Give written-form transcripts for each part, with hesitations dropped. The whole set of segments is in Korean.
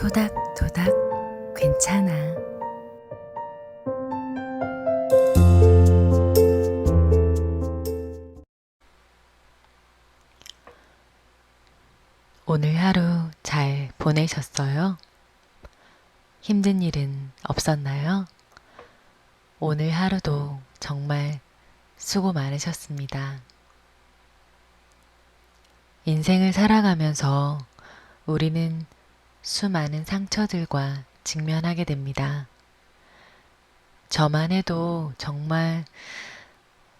토닥토닥 괜찮아. 오늘 하루 잘 보내셨어요? 힘든 일은 없었나요? 오늘 하루도 정말 수고 많으셨습니다. 인생을 살아가면서 우리는 수많은 상처들과 직면하게 됩니다. 저만 해도 정말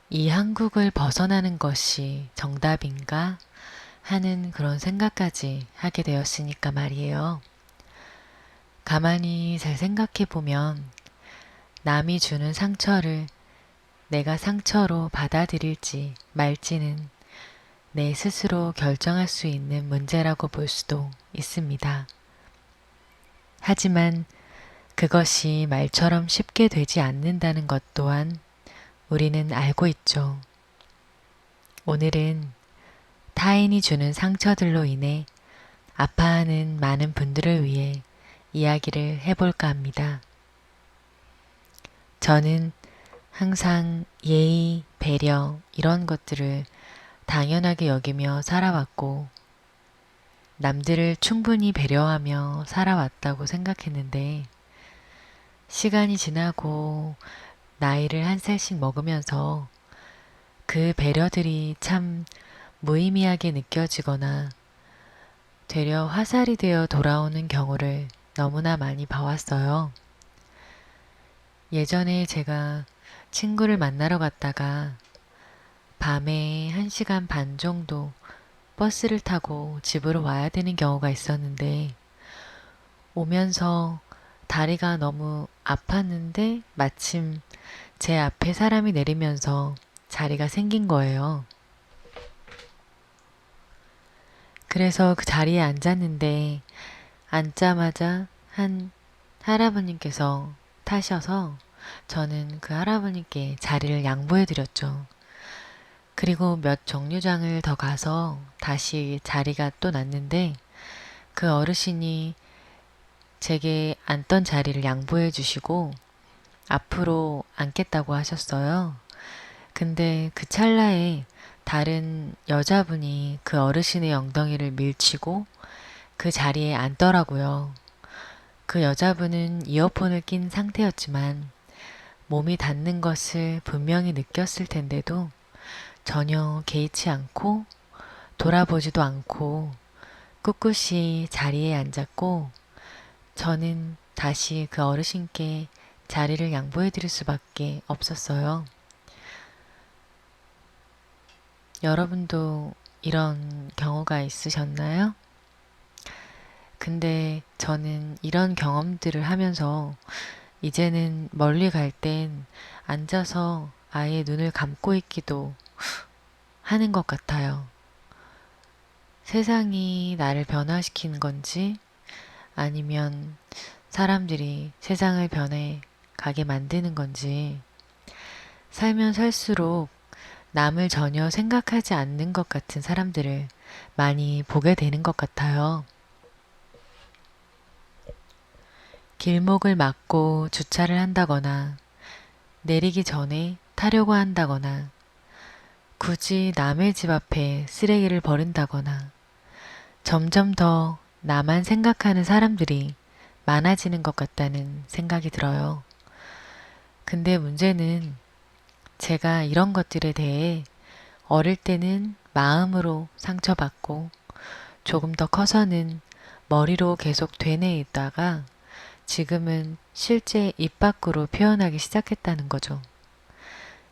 이 한국을 벗어나는 것이 정답인가 하는 그런 생각까지 하게 되었으니까 말이에요. 가만히 잘 생각해 보면 남이 주는 상처를 내가 상처로 받아들일지 말지는 내 스스로 결정할 수 있는 문제라고 볼 수도 있습니다. 하지만 그것이 말처럼 쉽게 되지 않는다는 것 또한 우리는 알고 있죠. 오늘은 타인이 주는 상처들로 인해 아파하는 많은 분들을 위해 이야기를 해볼까 합니다. 저는 항상 예의, 배려 이런 것들을 당연하게 여기며 살아왔고 남들을 충분히 배려하며 살아왔다고 생각했는데 시간이 지나고 나이를 한 살씩 먹으면서 그 배려들이 참 무의미하게 느껴지거나 되려 화살이 되어 돌아오는 경우를 너무나 많이 봐왔어요. 예전에 제가 친구를 만나러 갔다가 밤에 1시간 반 정도 버스를 타고 집으로 와야 되는 경우가 있었는데 오면서 다리가 너무 아팠는데 마침 제 앞에 사람이 내리면서 자리가 생긴 거예요. 그래서 그 자리에 앉았는데 앉자마자 한 할아버님께서 타셔서 저는 그 할아버님께 자리를 양보해 드렸죠. 그리고 몇 정류장을 더 가서 다시 자리가 또 났는데 그 어르신이 제게 앉던 자리를 양보해 주시고 앞으로 앉겠다고 하셨어요. 근데 그 찰나에 다른 여자분이 그 어르신의 엉덩이를 밀치고 그 자리에 앉더라고요. 그 여자분은 이어폰을 낀 상태였지만 몸이 닿는 것을 분명히 느꼈을 텐데도 전혀 개의치 않고 돌아보지도 않고 꿋꿋이 자리에 앉았고 저는 다시 그 어르신께 자리를 양보해 드릴 수밖에 없었어요. 여러분도 이런 경우가 있으셨나요? 근데 저는 이런 경험들을 하면서 이제는 멀리 갈 땐 앉아서 아예 눈을 감고 있기도 하는 것 같아요. 세상이 나를 변화시키는 건지 아니면 사람들이 세상을 변해 가게 만드는 건지 살면 살수록 남을 전혀 생각하지 않는 것 같은 사람들을 많이 보게 되는 것 같아요. 길목을 막고 주차를 한다거나 내리기 전에 타려고 한다거나 굳이 남의 집 앞에 쓰레기를 버린다거나 점점 더 나만 생각하는 사람들이 많아지는 것 같다는 생각이 들어요. 근데 문제는 제가 이런 것들에 대해 어릴 때는 마음으로 상처받고 조금 더 커서는 머리로 계속 되뇌이다가 지금은 실제 입 밖으로 표현하기 시작했다는 거죠.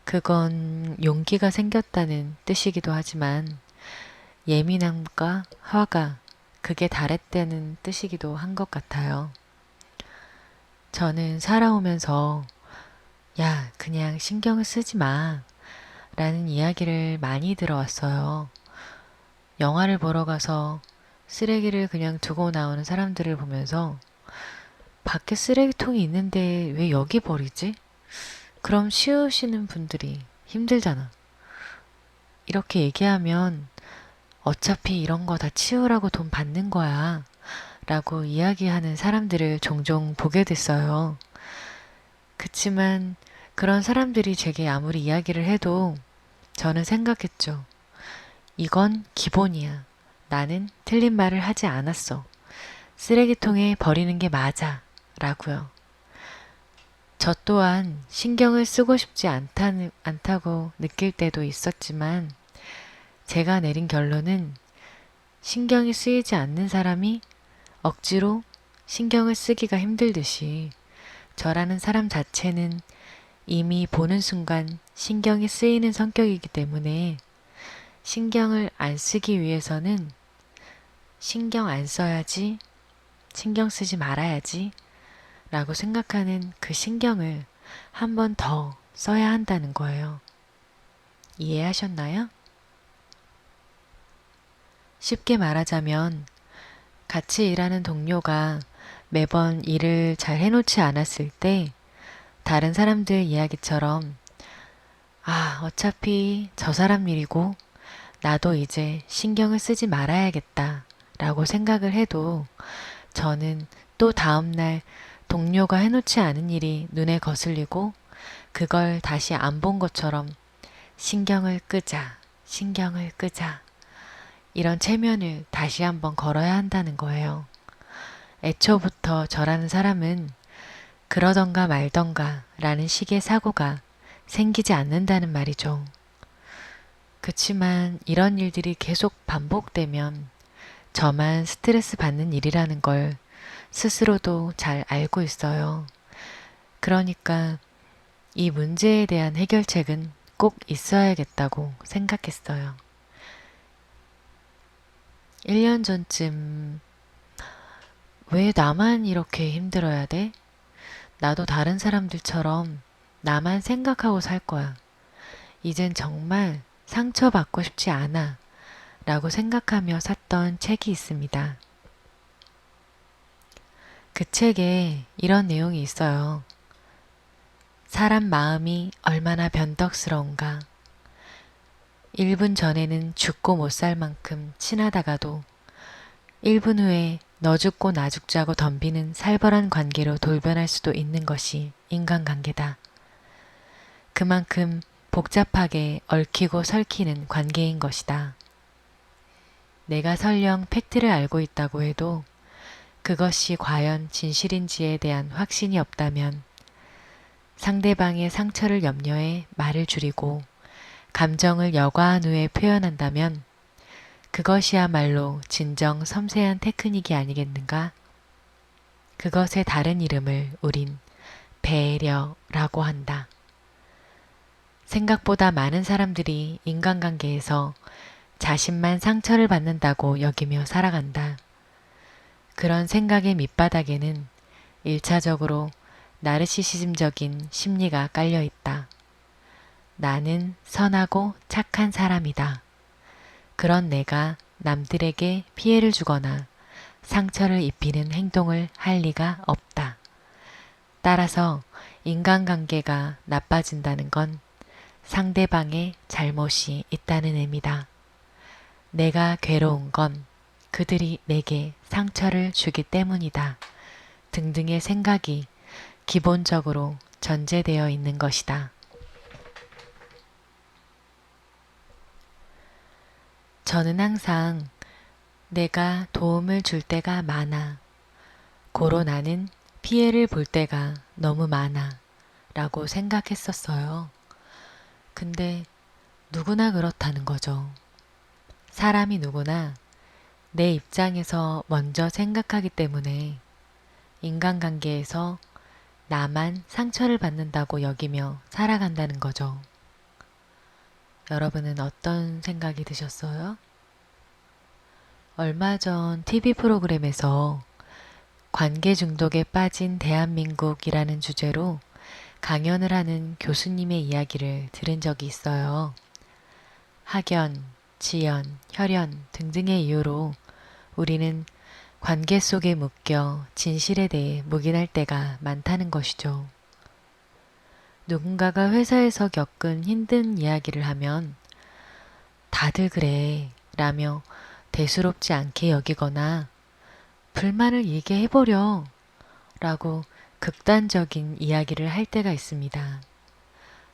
그건 용기가 생겼다는 뜻이기도 하지만 예민함과 화가 그게 달했다는 뜻이기도 한 것 같아요. 저는 살아오면서 야, 그냥 신경을 쓰지 마 라는 이야기를 많이 들어왔어요. 영화를 보러 가서 쓰레기를 그냥 두고 나오는 사람들을 보면서 밖에 쓰레기통이 있는데 왜 여기 버리지? 그럼 치우시는 분들이 힘들잖아. 이렇게 얘기하면 어차피 이런 거 다 치우라고 돈 받는 거야 라고 이야기하는 사람들을 종종 보게 됐어요. 그치만 그런 사람들이 제게 아무리 이야기를 해도 저는 생각했죠. 이건 기본이야. 나는 틀린 말을 하지 않았어. 쓰레기통에 버리는 게 맞아. 라고요. 저 또한 신경을 쓰고 싶지 않다고 느낄 때도 있었지만 제가 내린 결론은 신경이 쓰이지 않는 사람이 억지로 신경을 쓰기가 힘들듯이 저라는 사람 자체는 이미 보는 순간 신경이 쓰이는 성격이기 때문에 신경을 안 쓰기 위해서는 신경 안 써야지, 신경 쓰지 말아야지 라고 생각하는 그 신경을 한 번 더 써야 한다는 거예요. 이해하셨나요? 쉽게 말하자면 같이 일하는 동료가 매번 일을 잘 해놓지 않았을 때 다른 사람들 이야기처럼 어차피 저 사람 일이고 나도 이제 신경을 쓰지 말아야겠다 라고 생각을 해도 저는 또 다음날 동료가 해놓지 않은 일이 눈에 거슬리고 그걸 다시 안 본 것처럼 신경을 끄자, 신경을 끄자 이런 체면을 다시 한번 걸어야 한다는 거예요. 애초부터 저라는 사람은 그러던가 말던가 라는 식의 사고가 생기지 않는다는 말이죠. 그치만 이런 일들이 계속 반복되면 저만 스트레스 받는 일이라는 걸 스스로도 잘 알고 있어요. 그러니까 이 문제에 대한 해결책은 꼭 있어야겠다고 생각했어요. 1년 전쯤 왜 나만 이렇게 힘들어야 돼? 나도 다른 사람들처럼 나만 생각하고 살 거야. 이젠 정말 상처받고 싶지 않아. 라고 생각하며 샀던 책이 있습니다. 그 책에 이런 내용이 있어요. 사람 마음이 얼마나 변덕스러운가. 1분 전에는 죽고 못 살 만큼 친하다가도 1분 후에 너 죽고 나 죽자고 덤비는 살벌한 관계로 돌변할 수도 있는 것이 인간관계다. 그만큼 복잡하게 얽히고 설키는 관계인 것이다. 내가 설령 팩트를 알고 있다고 해도 그것이 과연 진실인지에 대한 확신이 없다면 상대방의 상처를 염려해 말을 줄이고 감정을 여과한 후에 표현한다면 그것이야말로 진정 섬세한 테크닉이 아니겠는가? 그것의 다른 이름을 우린 배려라고 한다. 생각보다 많은 사람들이 인간관계에서 자신만 상처를 받는다고 여기며 살아간다. 그런 생각의 밑바닥에는 1차적으로 나르시시즘적인 심리가 깔려 있다. 나는 선하고 착한 사람이다. 그런 내가 남들에게 피해를 주거나 상처를 입히는 행동을 할 리가 없다. 따라서 인간관계가 나빠진다는 건 상대방의 잘못이 있다는 의미다. 내가 괴로운 건 그들이 내게 상처를 주기 때문이다. 등등의 생각이 기본적으로 전제되어 있는 것이다. 저는 항상 내가 도움을 줄 때가 많아. 고로 나는 피해를 볼 때가 너무 많아. 라고 생각했었어요. 근데 누구나 그렇다는 거죠. 사람이 누구나 내 입장에서 먼저 생각하기 때문에 인간관계에서 나만 상처를 받는다고 여기며 살아간다는 거죠. 여러분은 어떤 생각이 드셨어요? 얼마 전 TV 프로그램에서 관계 중독에 빠진 대한민국이라는 주제로 강연을 하는 교수님의 이야기를 들은 적이 있어요. 학연, 지연, 혈연 등등의 이유로 우리는 관계 속에 묶여 진실에 대해 묵인할 때가 많다는 것이죠. 누군가가 회사에서 겪은 힘든 이야기를 하면 다들 그래 라며 대수롭지 않게 여기거나 불만을 얘기해버려 라고 극단적인 이야기를 할 때가 있습니다.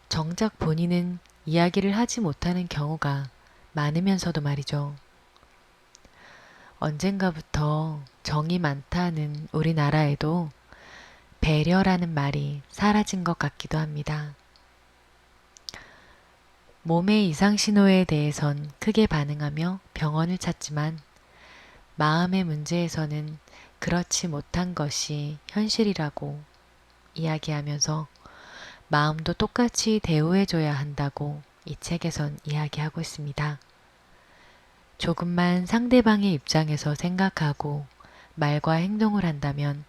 정작 본인은 이야기를 하지 못하는 경우가 많으면서도 말이죠. 언젠가부터 정이 많다는 우리나라에도 배려라는 말이 사라진 것 같기도 합니다. 몸의 이상 신호에 대해선 크게 반응하며 병원을 찾지만 마음의 문제에서는 그렇지 못한 것이 현실이라고 이야기하면서 마음도 똑같이 대우해줘야 한다고 이 책에선 이야기하고 있습니다. 조금만 상대방의 입장에서 생각하고 말과 행동을 한다면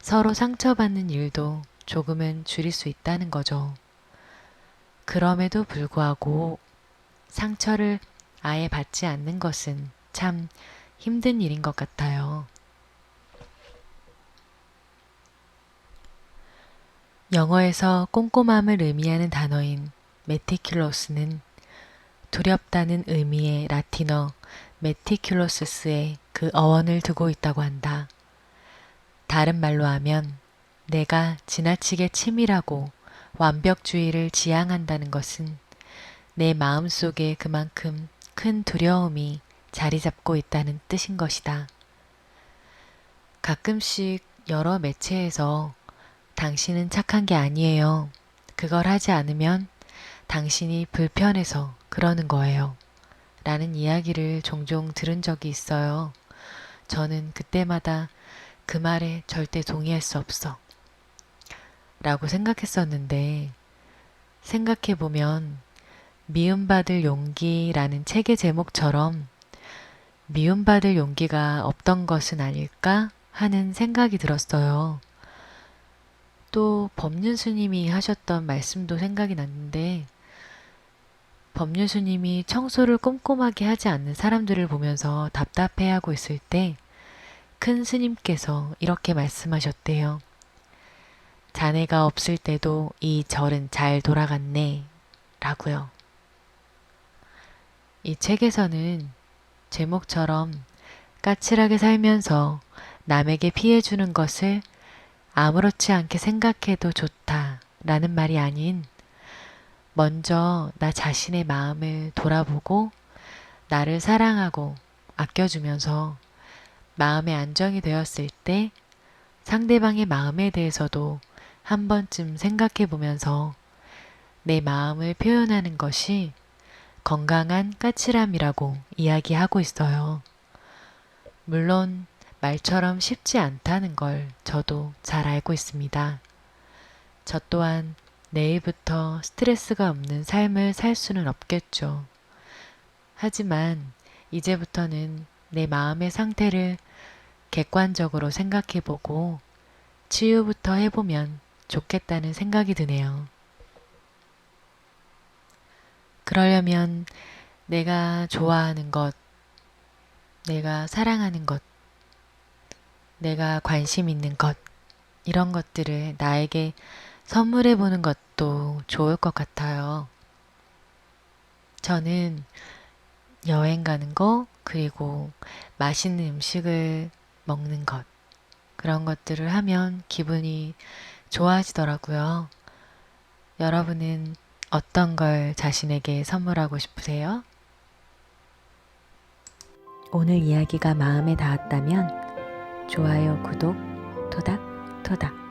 서로 상처받는 일도 조금은 줄일 수 있다는 거죠. 그럼에도 불구하고 상처를 아예 받지 않는 것은 참 힘든 일인 것 같아요. 영어에서 꼼꼼함을 의미하는 단어인 meticulous는 두렵다는 의미의 라틴어 meticulous의 그 어원을 두고 있다고 한다. 다른 말로 하면 내가 지나치게 치밀하고 완벽주의를 지향한다는 것은 내 마음속에 그만큼 큰 두려움이 자리 잡고 있다는 뜻인 것이다. 가끔씩 여러 매체에서 당신은 착한 게 아니에요. 그걸 하지 않으면 당신이 불편해서 그러는 거예요. 라는 이야기를 종종 들은 적이 있어요. 저는 그때마다 그 말에 절대 동의할 수 없어. 라고 생각했었는데 생각해보면 미움받을 용기라는 책의 제목처럼 미움받을 용기가 없던 것은 아닐까 하는 생각이 들었어요. 또 법륜스님이 하셨던 말씀도 생각이 났는데 법륜스님이 청소를 꼼꼼하게 하지 않는 사람들을 보면서 답답해하고 있을 때 큰 스님께서 이렇게 말씀하셨대요. 자네가 없을 때도 이 절은 잘 돌아갔네 라고요. 이 책에서는 제목처럼 까칠하게 살면서 남에게 피해주는 것을 아무렇지 않게 생각해도 좋다 라는 말이 아닌 먼저 나 자신의 마음을 돌아보고 나를 사랑하고 아껴주면서 마음의 안정이 되었을 때 상대방의 마음에 대해서도 한 번쯤 생각해 보면서 내 마음을 표현하는 것이 건강한 까칠함이라고 이야기하고 있어요. 물론 말처럼 쉽지 않다는 걸 저도 잘 알고 있습니다. 저 또한 내일부터 스트레스가 없는 삶을 살 수는 없겠죠. 하지만 이제부터는 내 마음의 상태를 객관적으로 생각해보고 치유부터 해보면 좋겠다는 생각이 드네요. 그러려면 내가 좋아하는 것, 내가 사랑하는 것, 내가 관심 있는 것, 이런 것들을 나에게 선물해보는 것도 좋을 것 같아요. 저는 여행 가는 거, 그리고 맛있는 음식을 먹는 것, 그런 것들을 하면 기분이 좋아지더라고요. 여러분은 어떤 걸 자신에게 선물하고 싶으세요? 오늘 이야기가 마음에 닿았다면 좋아요, 구독, 토닥토닥